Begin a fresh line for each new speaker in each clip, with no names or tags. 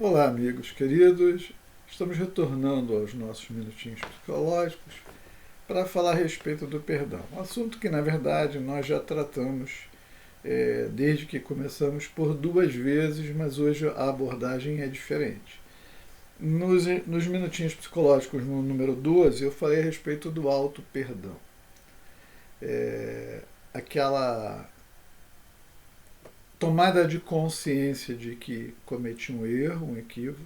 Olá, amigos queridos. Estamos retornando aos nossos minutinhos psicológicos para falar a respeito do perdão. Um assunto que, na verdade, nós já tratamos desde que começamos por duas vezes, mas hoje a abordagem é diferente. Nos minutinhos psicológicos, no número 12, eu falei a respeito do auto-perdão. Aquela tomada de consciência de que cometi um erro, um equívoco,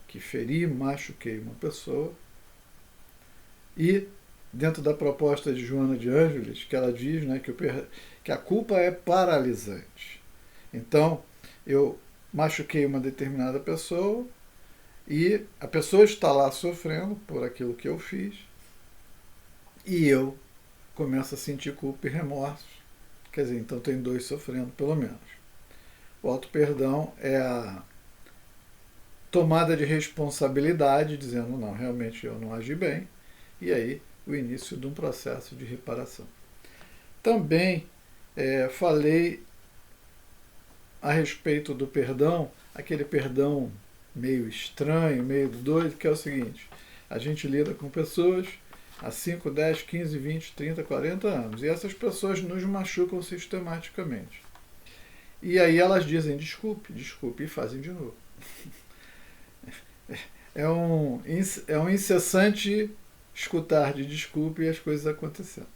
que feri, machuquei uma pessoa. E dentro da proposta de Joana de Ângeles, que ela diz, né, que a culpa é paralisante. Então, eu machuquei uma determinada pessoa e a pessoa está lá sofrendo por aquilo que eu fiz e eu começo a sentir culpa e remorso. Quer dizer, então tem dois sofrendo, pelo menos. O auto-perdão é a tomada de responsabilidade, dizendo, não, realmente eu não agi bem, e aí o início de um processo de reparação. Também falei a respeito do perdão, aquele perdão meio estranho, meio doido, que é o seguinte: a gente lida com pessoas há 5, 10, 15, 20, 30, 40 anos, e essas pessoas nos machucam sistematicamente. E aí elas dizem desculpe, desculpe, e fazem de novo. É um incessante escutar de desculpe e as coisas acontecendo.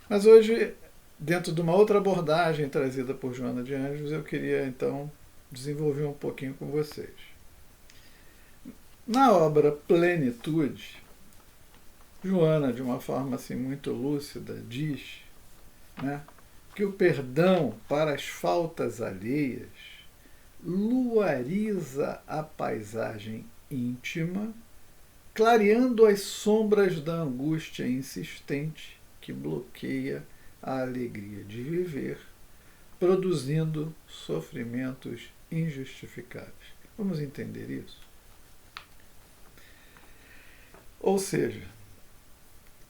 Mas hoje, dentro de uma outra abordagem trazida por Joana de Anjos, eu queria então desenvolver um pouquinho com vocês. Na obra Plenitude, Joana, de uma forma assim muito lúcida, diz, né, que o perdão para as faltas alheias luariza a paisagem íntima, clareando as sombras da angústia insistente que bloqueia a alegria de viver, produzindo sofrimentos injustificáveis. Vamos entender isso? Ou seja,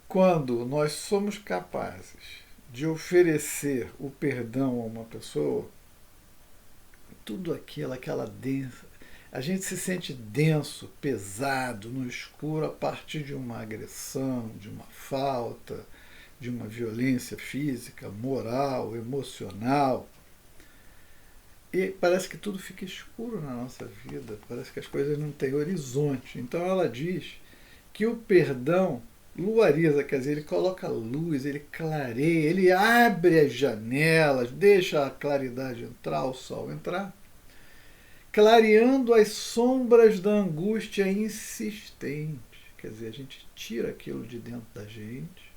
quando nós somos capazes de oferecer o perdão a uma pessoa, tudo aquilo, aquela densa, a gente se sente denso, pesado, no escuro a partir de uma agressão, de uma falta, de uma violência física, moral, emocional. E parece que tudo fica escuro na nossa vida, parece que as coisas não têm horizonte. Então ela diz que o perdão luariza, quer dizer, ele coloca luz, ele clareia, ele abre as janelas, deixa a claridade entrar, o sol entrar, clareando as sombras da angústia insistente. Quer dizer, a gente tira aquilo de dentro da gente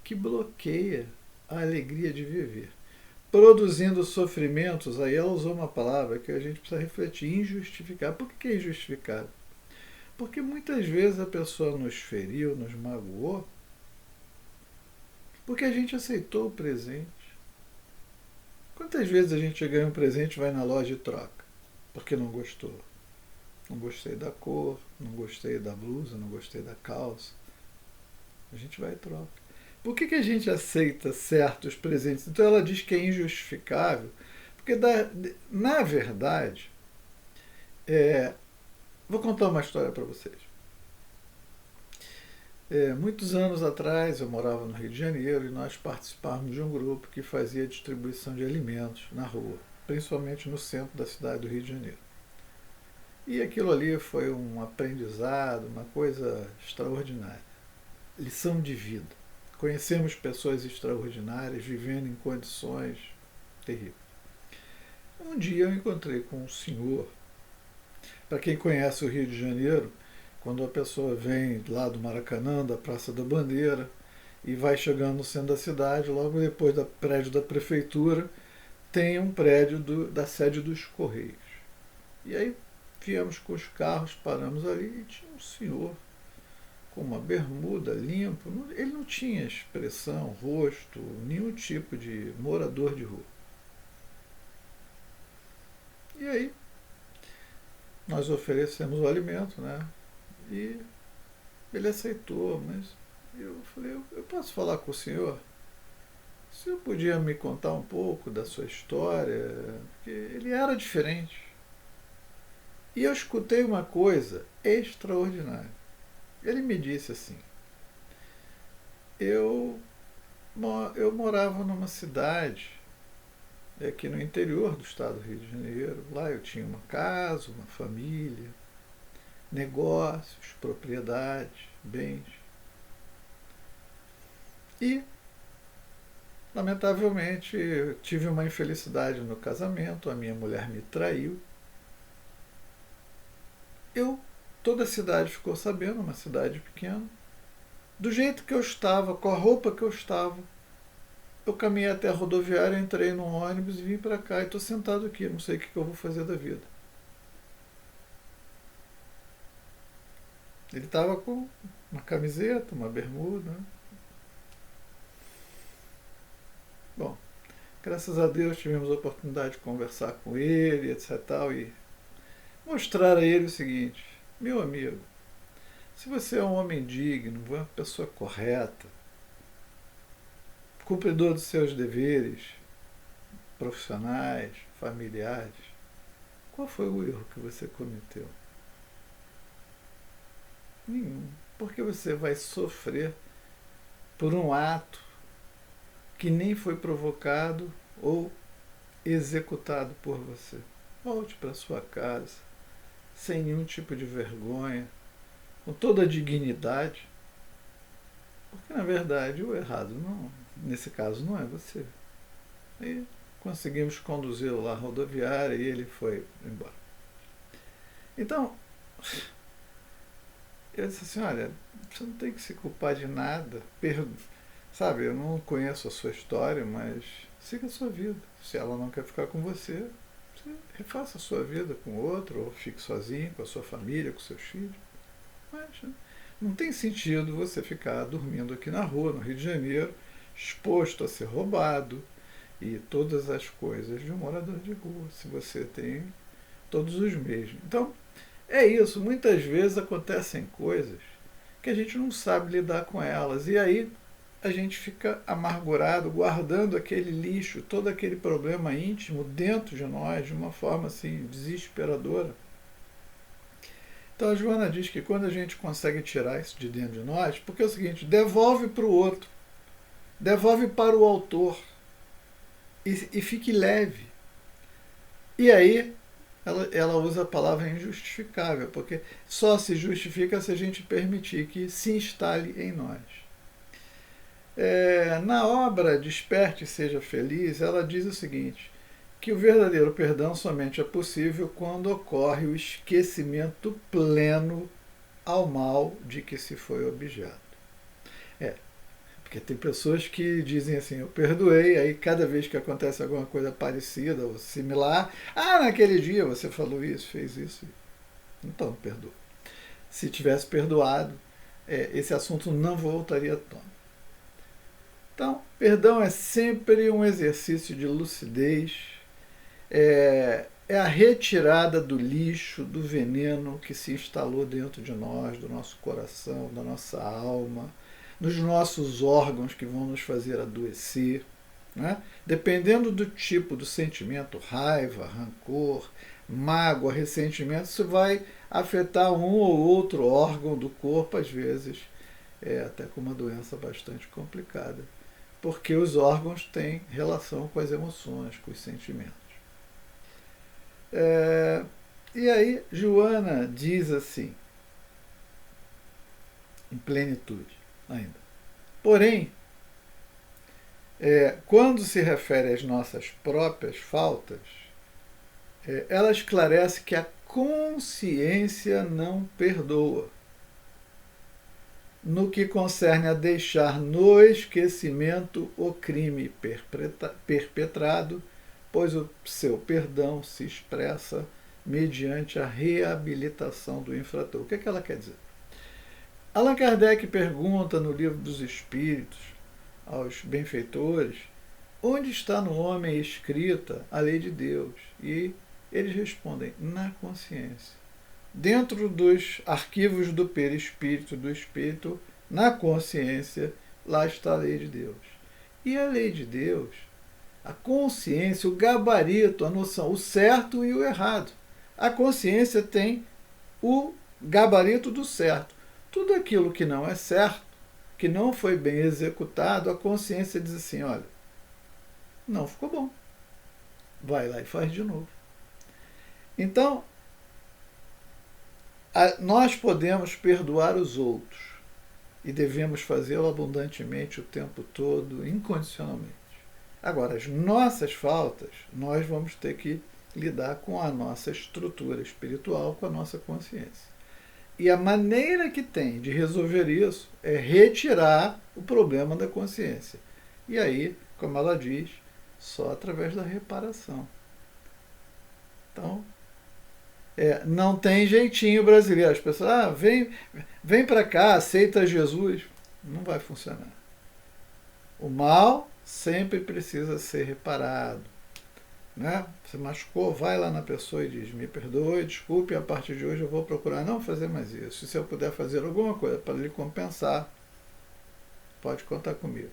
que bloqueia a alegria de viver, produzindo sofrimentos. Aí ela usou uma palavra que a gente precisa refletir: injustificável. Por que é injustificável? Porque muitas vezes a pessoa nos feriu, nos magoou, porque a gente aceitou o presente. Quantas vezes a gente ganha um presente e vai na loja e troca? Porque não gostou. Não gostei da cor, não gostei da blusa, não gostei da calça. A gente vai e troca. Por que a gente aceita certos presentes? Então ela diz que é injustificável, porque na verdade, vou contar uma história para vocês. Muitos anos atrás eu morava no Rio de Janeiro e nós participávamos de um grupo que fazia distribuição de alimentos na rua, principalmente no centro da cidade do Rio de Janeiro. E aquilo ali foi um aprendizado, uma coisa extraordinária. Lição de vida. Conhecemos pessoas extraordinárias vivendo em condições terríveis. Um dia eu encontrei com um senhor. Para quem conhece o Rio de Janeiro, quando a pessoa vem lá do Maracanã, da Praça da Bandeira, e vai chegando no centro da cidade, logo depois do prédio da prefeitura, tem um prédio da sede dos Correios. E aí viemos com os carros, paramos ali e tinha um senhor com uma bermuda limpa. Ele não tinha expressão, rosto, nenhum tipo de morador de rua. E aí nós oferecemos o alimento, né? E ele aceitou, mas eu falei, eu posso falar com o senhor? O senhor podia me contar um pouco da sua história? Porque ele era diferente. E eu escutei uma coisa extraordinária. Ele me disse assim: eu, eu morava numa cidade aqui no interior do estado do Rio de Janeiro. Lá eu tinha uma casa, uma família, negócios, propriedades, bens. E, lamentavelmente, eu tive uma infelicidade no casamento, a minha mulher me traiu. Toda a cidade ficou sabendo, uma cidade pequena. Do jeito que eu estava, com a roupa que eu estava, eu caminhei até a rodoviária, entrei num ônibus e vim para cá. E estou sentado aqui, não sei o que eu vou fazer da vida. Ele estava com uma camiseta, uma bermuda. Né? Bom, graças a Deus tivemos a oportunidade de conversar com ele, etc. E mostrar a ele o seguinte: meu amigo, se você é um homem digno, uma pessoa correta, cumpridor dos seus deveres profissionais, familiares, qual foi o erro que você cometeu? Nenhum. Porque você vai sofrer por um ato que nem foi provocado ou executado por você. Volte para sua casa, sem nenhum tipo de vergonha, com toda a dignidade, porque na verdade o errado não, nesse caso não é você. E conseguimos conduzi-lo lá à rodoviária e ele foi embora. Então, eu disse assim: olha, você não tem que se culpar de nada. Sabe, eu não conheço a sua história, mas siga a sua vida. Se ela não quer ficar com você, você refaça a sua vida com outro, ou fique sozinho, com a sua família, com seus filhos. Mas não tem sentido você ficar dormindo aqui na rua, no Rio de Janeiro, exposto a ser roubado e todas as coisas de um morador de rua, se você tem todos os meios. Então, é isso. Muitas vezes acontecem coisas que a gente não sabe lidar com elas. E aí a gente fica amargurado, guardando aquele lixo, todo aquele problema íntimo dentro de nós, de uma forma assim desesperadora. Então a Joana diz que quando a gente consegue tirar isso de dentro de nós, porque é o seguinte: devolve para o outro, devolve para o autor e fique leve. E aí ela usa a palavra injustificável, porque só se justifica se a gente permitir que se instale em nós. Na obra Desperte e Seja Feliz, ela diz o seguinte: que o verdadeiro perdão somente é possível quando ocorre o esquecimento pleno ao mal de que se foi objeto. Porque tem pessoas que dizem assim: eu perdoei, aí cada vez que acontece alguma coisa parecida ou similar, naquele dia você falou isso, fez isso. Então, perdoa. Se tivesse perdoado, esse assunto não voltaria à tona. Então, perdão é sempre um exercício de lucidez, é a retirada do lixo, do veneno que se instalou dentro de nós, do nosso coração, da nossa alma, nos nossos órgãos que vão nos fazer adoecer. Né? Dependendo do tipo do sentimento, raiva, rancor, mágoa, ressentimento, isso vai afetar um ou outro órgão do corpo, às vezes até com uma doença bastante complicada, porque os órgãos têm relação com as emoções, com os sentimentos. E aí Joana diz assim, em plenitude ainda: porém, quando se refere às nossas próprias faltas, ela esclarece que a consciência não perdoa, no que concerne a deixar no esquecimento o crime perpetrado, pois o seu perdão se expressa mediante a reabilitação do infrator. O que ela quer dizer? Allan Kardec pergunta no Livro dos Espíritos aos benfeitores onde está no homem escrita a lei de Deus, e eles respondem: na consciência. Dentro dos arquivos do perispírito, do espírito, na consciência, lá está a lei de Deus. E a lei de Deus, a consciência, o gabarito, a noção, o certo e o errado. A consciência tem o gabarito do certo. Tudo aquilo que não é certo, que não foi bem executado, a consciência diz assim, olha, não ficou bom. Vai lá e faz de novo. Então, nós podemos perdoar os outros e devemos fazê-lo abundantemente o tempo todo, incondicionalmente. Agora, as nossas faltas, nós vamos ter que lidar com a nossa estrutura espiritual, com a nossa consciência. E a maneira que tem de resolver isso é retirar o problema da consciência. E aí, como ela diz, só através da reparação. Então, não tem jeitinho brasileiro. As pessoas, vem para cá, aceita Jesus. Não vai funcionar. O mal sempre precisa ser reparado. Né? Você machucou, vai lá na pessoa e diz, me perdoe, desculpe, a partir de hoje eu vou procurar não fazer mais isso. Se eu puder fazer alguma coisa para lhe compensar, pode contar comigo.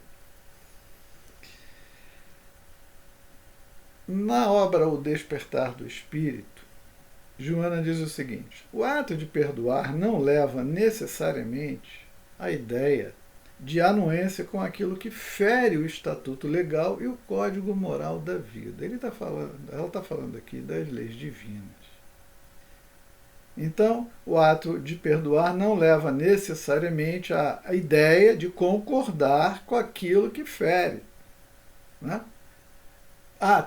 Na obra O Despertar do Espírito, Joana diz o seguinte, o ato de perdoar não leva necessariamente à ideia de anuência com aquilo que fere o estatuto legal e o código moral da vida. Ela está falando aqui das leis divinas. Então, o ato de perdoar não leva necessariamente à ideia de concordar com aquilo que fere. Né?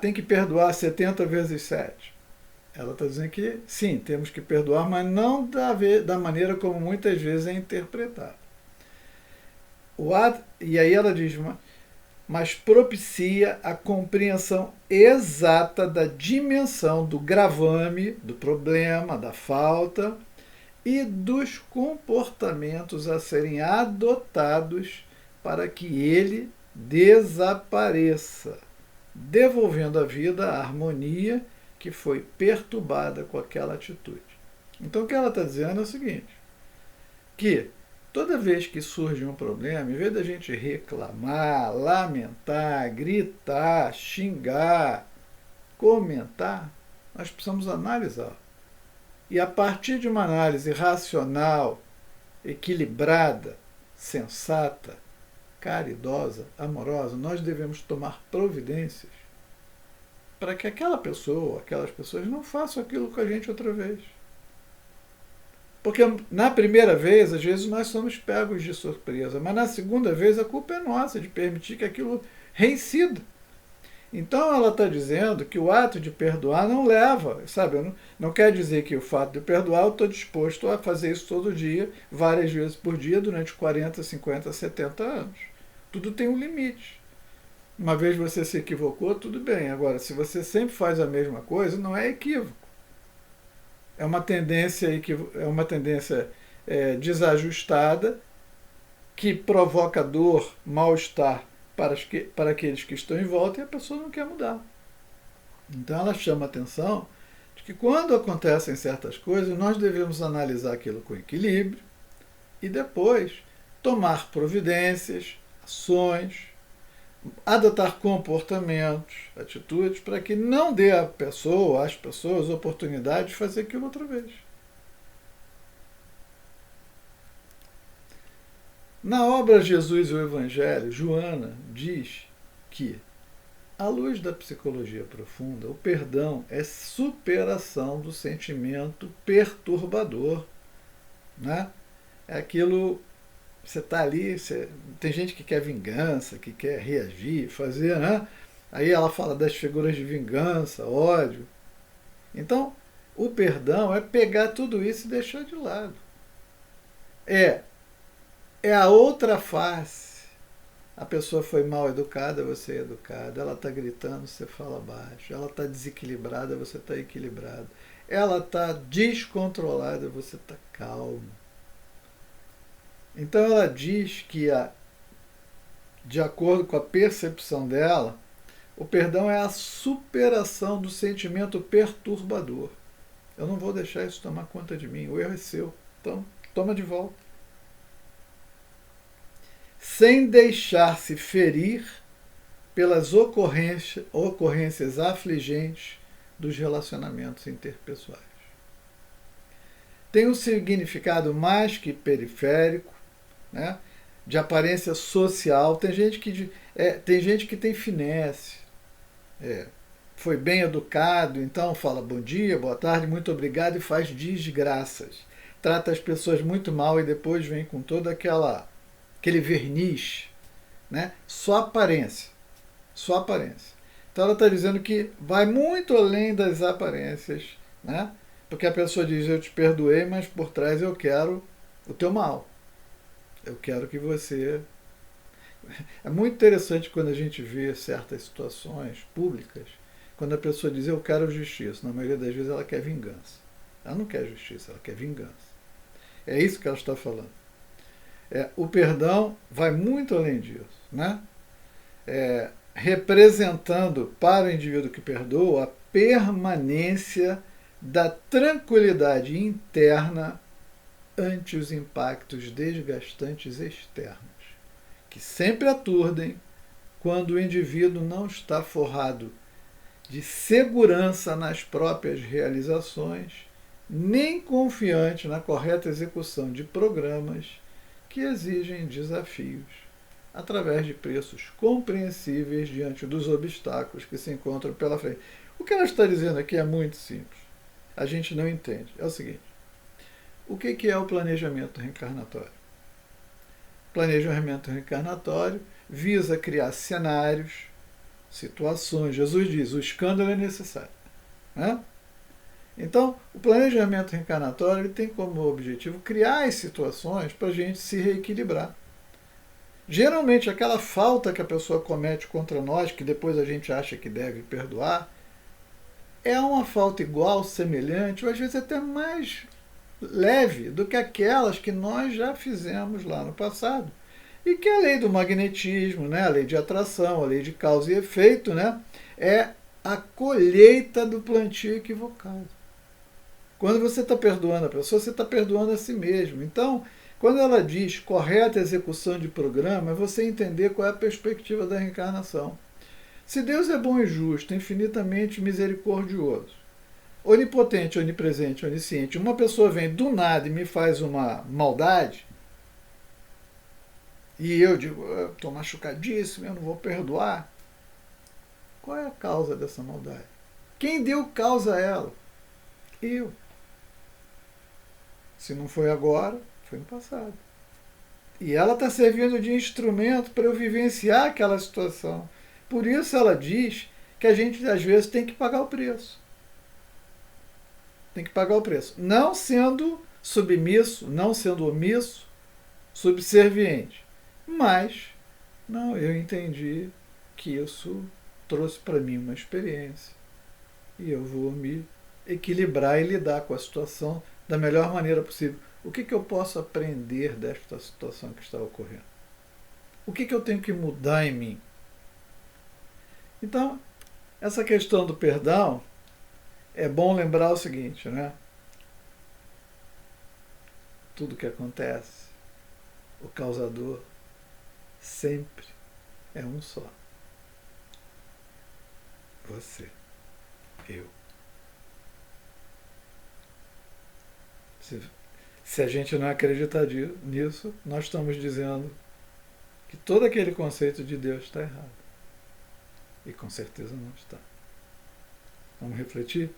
Tem que perdoar 70 vezes 7. Ela está dizendo que, sim, temos que perdoar, mas não da maneira como muitas vezes é interpretado. E aí ela diz, mas propicia a compreensão exata da dimensão do gravame, do problema, da falta e dos comportamentos a serem adotados para que ele desapareça, devolvendo à vida a harmonia que foi perturbada com aquela atitude. Então o que ela está dizendo é o seguinte, que toda vez que surge um problema, em vez da gente reclamar, lamentar, gritar, xingar, comentar, nós precisamos analisar. E a partir de uma análise racional, equilibrada, sensata, caridosa, amorosa, nós devemos tomar providências para que aquela pessoa, aquelas pessoas não façam aquilo com a gente outra vez. Porque na primeira vez, às vezes, nós somos pegos de surpresa, mas na segunda vez a culpa é nossa de permitir que aquilo reincida. Então ela está dizendo que o ato de perdoar não leva, sabe? Não quer dizer que o fato de perdoar eu estou disposto a fazer isso todo dia, várias vezes por dia, durante 40, 50, 70 anos. Tudo tem um limite. Uma vez você se equivocou, tudo bem. Agora, se você sempre faz a mesma coisa, não é equívoco. É uma tendência desajustada que provoca dor, mal-estar para aqueles que estão em volta e a pessoa não quer mudar. Então ela chama a atenção de que quando acontecem certas coisas, nós devemos analisar aquilo com equilíbrio e depois tomar providências, ações, adotar comportamentos, atitudes, para que não dê à pessoa, às pessoas, oportunidade de fazer aquilo outra vez. Na obra Jesus e o Evangelho, Joana diz que, à luz da psicologia profunda, o perdão é superação do sentimento perturbador. Né? É aquilo... Você está ali, tem gente que quer vingança, que quer reagir, fazer, né? Aí ela fala das figuras de vingança, ódio. Então, o perdão é pegar tudo isso e deixar de lado. É a outra face. A pessoa foi mal educada, você é educado. Ela está gritando, você fala baixo. Ela está desequilibrada, você está equilibrado. Ela está descontrolada, você está calmo. Então ela diz que, de acordo com a percepção dela, o perdão é a superação do sentimento perturbador. Eu não vou deixar isso tomar conta de mim, o erro é seu, então toma de volta. Sem deixar-se ferir pelas ocorrências afligentes dos relacionamentos interpessoais. tem um significado mais que periférico, né? De aparência social. Tem gente que tem finesse, foi bem educado, então fala bom dia, boa tarde, muito obrigado e faz desgraças. Trata as pessoas muito mal e depois vem com todo aquele verniz, né? Só aparência. Só aparência. Então ela está dizendo que vai muito além das aparências, né? Porque a pessoa diz, eu te perdoei, mas por trás eu quero o teu mal. Eu quero que você... É muito interessante quando a gente vê certas situações públicas, quando a pessoa diz, eu quero justiça. Na maioria das vezes ela quer vingança. Ela não quer justiça, ela quer vingança. É isso que ela está falando. O perdão vai muito além disso, né? Representando para o indivíduo que perdoa a permanência da tranquilidade interna ante os impactos desgastantes externos, que sempre aturdem quando o indivíduo não está forrado de segurança nas próprias realizações, nem confiante na correta execução de programas que exigem desafios, através de preços compreensíveis diante dos obstáculos que se encontram pela frente. O que ela está dizendo aqui é muito simples. A gente não entende. É o seguinte: o que é o planejamento reencarnatório? O planejamento reencarnatório visa criar cenários, situações. Jesus diz, o escândalo é necessário, né? Então, o planejamento reencarnatório ele tem como objetivo criar as situações para a gente se reequilibrar. Geralmente, aquela falta que a pessoa comete contra nós, que depois a gente acha que deve perdoar, é uma falta igual, semelhante, ou às vezes até mais leve do que aquelas que nós já fizemos lá no passado. E que a lei do magnetismo, né, a lei de atração, a lei de causa e efeito, né, é a colheita do plantio equivocado. Quando você está perdoando a pessoa, você está perdoando a si mesmo. Então, quando ela diz correta execução de programa, é você entender qual é a perspectiva da reencarnação. Se Deus é bom e justo, infinitamente misericordioso, onipotente, onipresente, onisciente, uma pessoa vem do nada e me faz uma maldade, e eu digo, eu estou machucadíssimo, eu não vou perdoar. Qual é a causa dessa maldade? Quem deu causa a ela? Eu. Se não foi agora, foi no passado. E ela está servindo de instrumento para eu vivenciar aquela situação. Por isso ela diz que a gente, às vezes, tem que pagar o preço. Tem que pagar o preço. Não sendo submisso, não sendo omisso, subserviente. Mas, não, eu entendi que isso trouxe para mim uma experiência. E eu vou me equilibrar e lidar com a situação da melhor maneira possível. O que eu posso aprender desta situação que está ocorrendo? O que eu tenho que mudar em mim? Então, essa questão do perdão, é bom lembrar o seguinte, né? Tudo que acontece, o causador sempre é um só. Você. Eu. Se a gente não acreditar nisso, nós estamos dizendo que todo aquele conceito de Deus está errado. E com certeza não está. Vamos refletir?